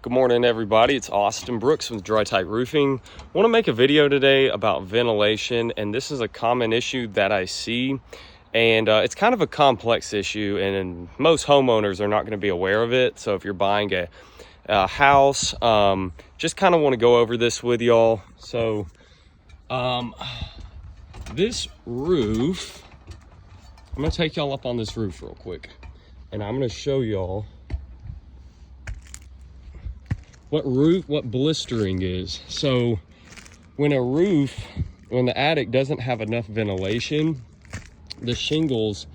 Good morning, everybody. It's Austin Brooks with Dry Type Roofing. I want to make a video today about ventilation, and this is a common issue that I see, and it's kind of a complex issue, and most homeowners are not going to be aware of it. So if you're buying a house, just kind of want to go over this with y'all. So this roof, I'm going to take y'all up on this roof real quick, and I'm going to show y'all what blistering is. So when the attic doesn't have enough ventilation, the shingles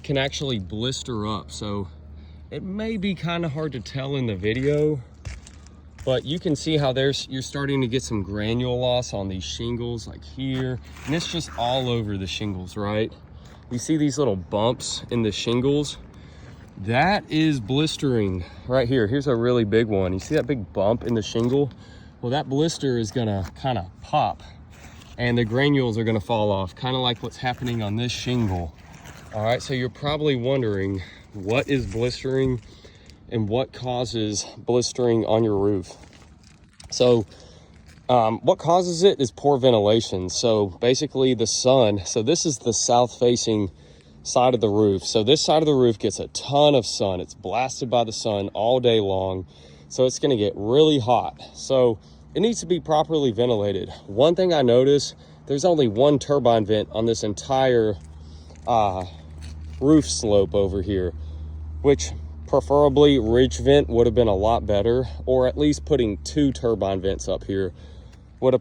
can actually blister up. So it may be kind of hard to tell in the video, but you can see how you're starting to get some granule loss on these shingles, like here, and it's just all over the shingles, right? You see these little bumps in the shingles? That is blistering right here. Here's a really big one. You see that big bump in the shingle? Well, that blister is gonna kind of pop and the granules are gonna fall off, kind of like what's happening on this shingle. All right, so you're probably wondering what is blistering and what causes blistering on your roof. So what causes it is poor ventilation. So basically the sun, so this is the south facing side of the roof. So this side of the roof gets a ton of sun. It's blasted by the sun all day long. So it's going to get really hot. So it needs to be properly ventilated. One thing I noticed, there's only one turbine vent on this entire roof slope over here, which preferably ridge vent would have been a lot better, or at least putting two turbine vents up here would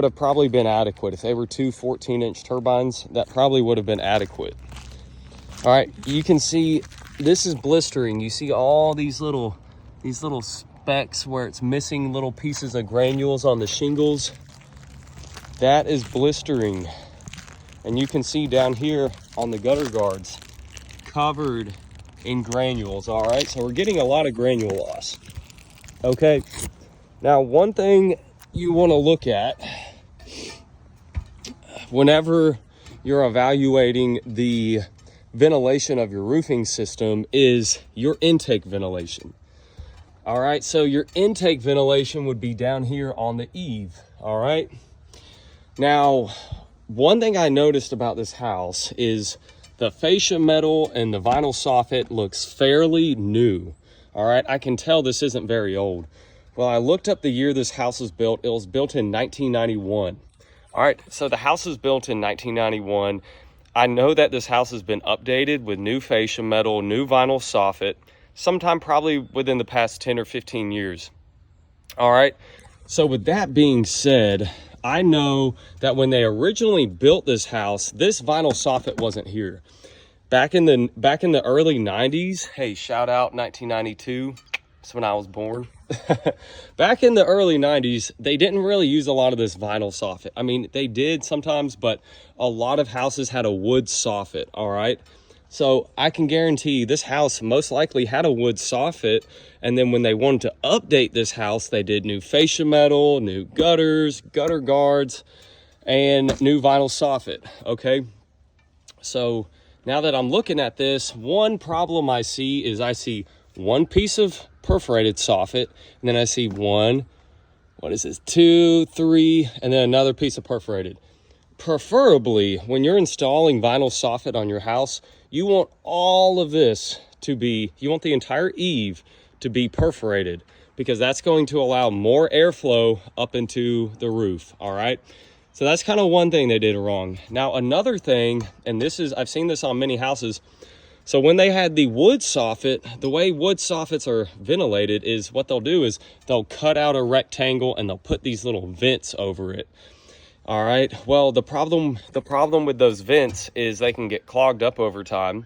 have probably been adequate. If they were two 14-inch turbines, that probably would have been adequate. All right, you can see this is blistering. You see all these little specks where it's missing little pieces of granules on the shingles. That is blistering. And you can see down here on the gutter guards, covered in granules. All right, so we're getting a lot of granule loss. Okay, now one thing you want to look at whenever you're evaluating the ventilation of your roofing system is your intake ventilation. All right, so your intake ventilation would be down here on the eave. All right, now one thing I noticed about this house is the fascia metal and the vinyl soffit looks fairly new. All right, I can tell this isn't very old. Well, I looked up the year this house was built. It was built in 1991. All right, so the house was built in 1991. I know that this house has been updated with new fascia metal, new vinyl soffit, sometime probably within the past 10 or 15 years. All right, so with that being said, I know that when they originally built this house, this vinyl soffit wasn't here. Back in the early 90s, hey, shout out 1992, that's when I was born. Back in the early 90s, they didn't really use a lot of this vinyl soffit. I mean, they did sometimes, but a lot of houses had a wood soffit, all right? So I can guarantee this house most likely had a wood soffit, and then when they wanted to update this house, they did new fascia metal, new gutters, gutter guards, and new vinyl soffit, okay? So now that I'm looking at this, one problem I see is I see one piece of perforated soffit, and then I see two, three, and then another piece of perforated. Preferably, when you're installing vinyl soffit on your house, you want all of this you want the entire eave to be perforated, because that's going to allow more airflow up into the roof, all right? So that's kind of one thing they did wrong. Now, another thing, and I've seen this on many houses. So when they had the wood soffit, the way wood soffits are ventilated is what they'll do is they'll cut out a rectangle and they'll put these little vents over it. All right, well, the problem with those vents is they can get clogged up over time,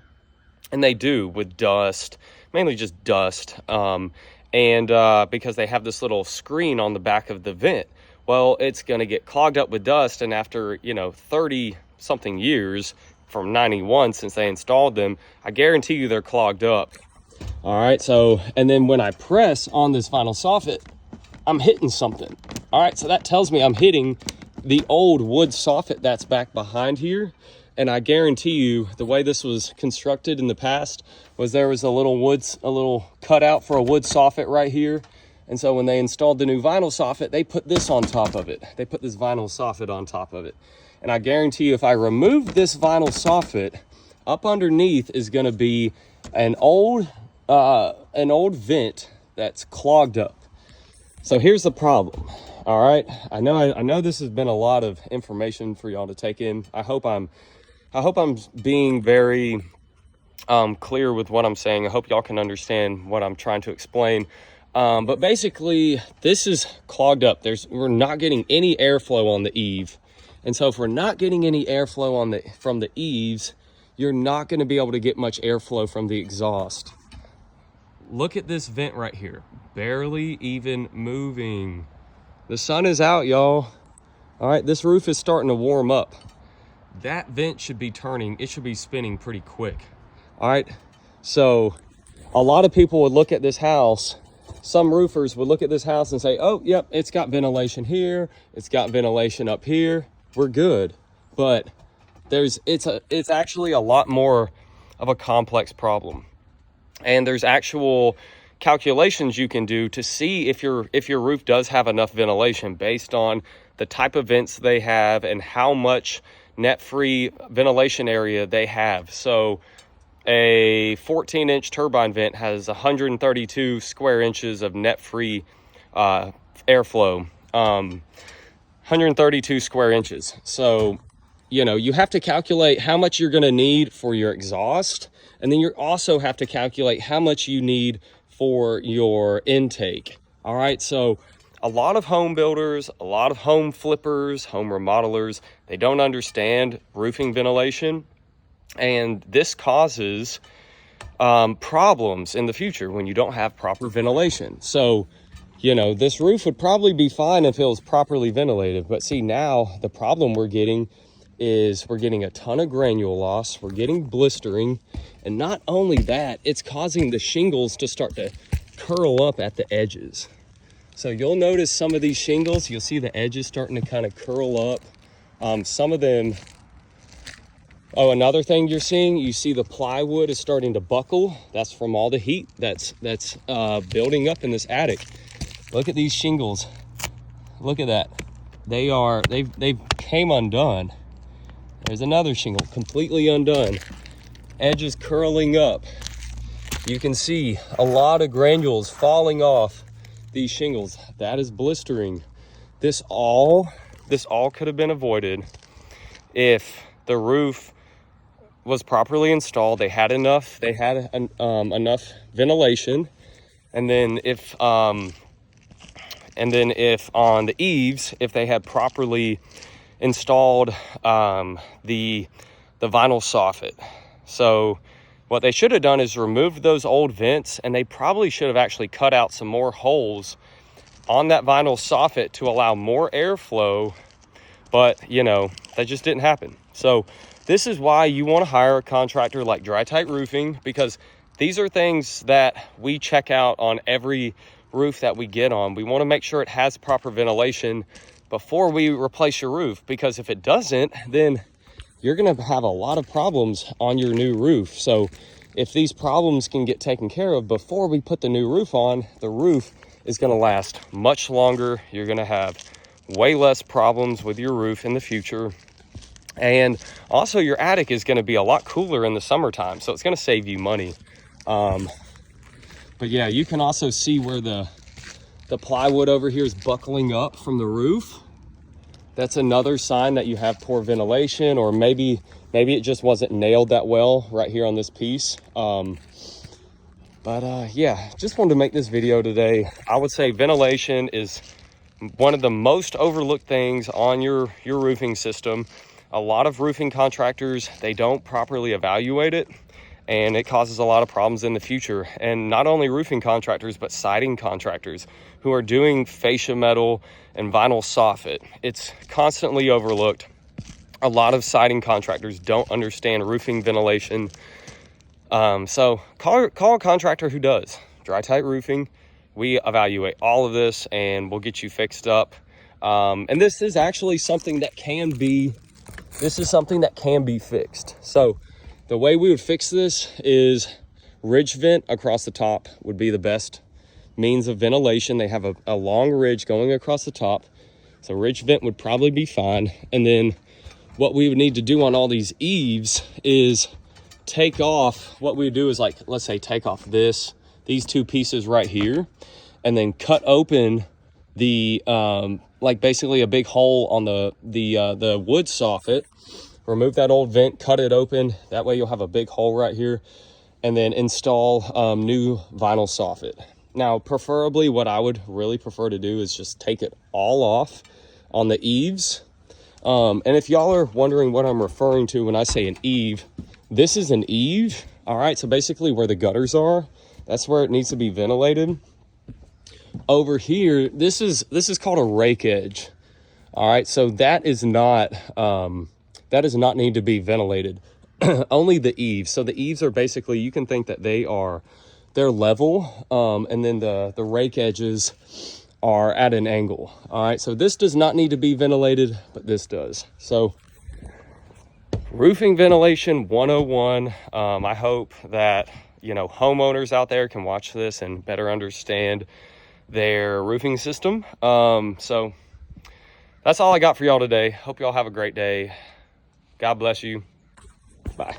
and they do with dust, mainly just dust, because they have this little screen on the back of the vent. Well, it's gonna get clogged up with dust, and after, 30 something years, from 91 since they installed them, I guarantee you they're clogged up. All right, so, and then when I press on this vinyl soffit, I'm hitting something. All right, so that tells me I'm hitting the old wood soffit that's back behind here. And I guarantee you the way this was constructed in the past was there was a little cutout for a wood soffit right here. And so when they installed the new vinyl soffit, they put this on top of it. They put this vinyl soffit on top of it. And I guarantee you, if I remove this vinyl soffit, up underneath is going to be an old vent that's clogged up. So here's the problem. All right, I know this has been a lot of information for y'all to take in. I hope I'm being very clear with what I'm saying. I hope y'all can understand what I'm trying to explain. But basically, this is clogged up. We're not getting any airflow on the eave. And so if we're not getting any airflow from the eaves, you're not going to be able to get much airflow from the exhaust. Look at this vent right here, barely even moving. The sun is out, y'all. All right, this roof is starting to warm up. That vent should be turning, it should be spinning pretty quick. All right, so a lot of people would look at this house, some roofers would look at this house and say, oh, yep, it's got ventilation here, it's got ventilation up here, we're good. But it's actually a lot more of a complex problem. And there's actual calculations you can do to see if your roof does have enough ventilation based on the type of vents they have and how much net-free ventilation area they have. So a 14-inch turbine vent has 132 square inches of net-free airflow, 132 square inches. So, you know, you have to calculate how much you're going to need for your exhaust, and then you also have to calculate how much you need for your intake. All right, so a lot of home builders, a lot of home flippers, home remodelers, they don't understand roofing ventilation, and this causes problems in the future when you don't have proper ventilation. So, you know, this roof would probably be fine if it was properly ventilated, but see, now the problem we're getting is we're getting a ton of granule loss, we're getting blistering, and not only that, it's causing the shingles to start to curl up at the edges. So you'll notice some of these shingles, you'll see the edges starting to kind of curl up. Some of them, oh, another thing you're seeing, you see the plywood is starting to buckle. That's from all the heat that's building up in this attic. Look at these shingles. Look at that. They came undone. There's another shingle completely undone. Edges curling up. You can see a lot of granules falling off these shingles. That is blistering. This all could have been avoided if the roof was properly installed. They had enough ventilation, and then if on the eaves, if they had properly installed the vinyl soffit. So what they should have done is removed those old vents, and they probably should have actually cut out some more holes on that vinyl soffit to allow more airflow, but you know, that just didn't happen. So this is why you want to hire a contractor like Dry Tight Roofing, because these are things that we check out on every roof that we get on. We want to make sure it has proper ventilation before we replace your roof, because if it doesn't, then you're going to have a lot of problems on your new roof. So if these problems can get taken care of before we put the new roof on, the roof is going to last much longer. You're going to have way less problems with your roof in the future. And also your attic is going to be a lot cooler in the summertime, so it's going to save you money. But yeah, you can also see where the plywood over here is buckling up from the roof. That's another sign that you have poor ventilation, or maybe it just wasn't nailed that well right here on this piece. Yeah, just wanted to make this video today. I would say ventilation is one of the most overlooked things on your roofing system. A lot of roofing contractors, they don't properly evaluate it, and it causes a lot of problems in the future. And not only roofing contractors, but siding contractors who are doing fascia metal and vinyl soffit. It's constantly overlooked. A lot of siding contractors don't understand roofing ventilation. So call a contractor who does. Dry Tight Roofing. We evaluate all of this and we'll get you fixed up. And this is actually something that can be fixed. So the way we would fix this is ridge vent across the top would be the best means of ventilation. They have a long ridge going across the top. So ridge vent would probably be fine. And then what we would need to do on all these eaves is take off, what we would do is, like, let's say take off these two pieces right here, and then cut open the, like basically a big hole on the wood soffit. Remove that old vent, cut it open. That way you'll have a big hole right here, and then install new vinyl soffit. Now, preferably what I would really prefer to do is just take it all off on the eaves. And if y'all are wondering what I'm referring to when I say an eave, this is an eave. All right, so basically where the gutters are, that's where it needs to be ventilated. Over here, this is called a rake edge. All right, so that does not need to be ventilated. Only the eaves. So the eaves are basically, you can think that they're level, and then the rake edges are at an angle. All right, so this does not need to be ventilated, but this does. So roofing ventilation 101. I hope that, you know, homeowners out there can watch this and better understand their roofing system. So that's all I got for y'all today. Hope y'all have a great day. God bless you. Bye.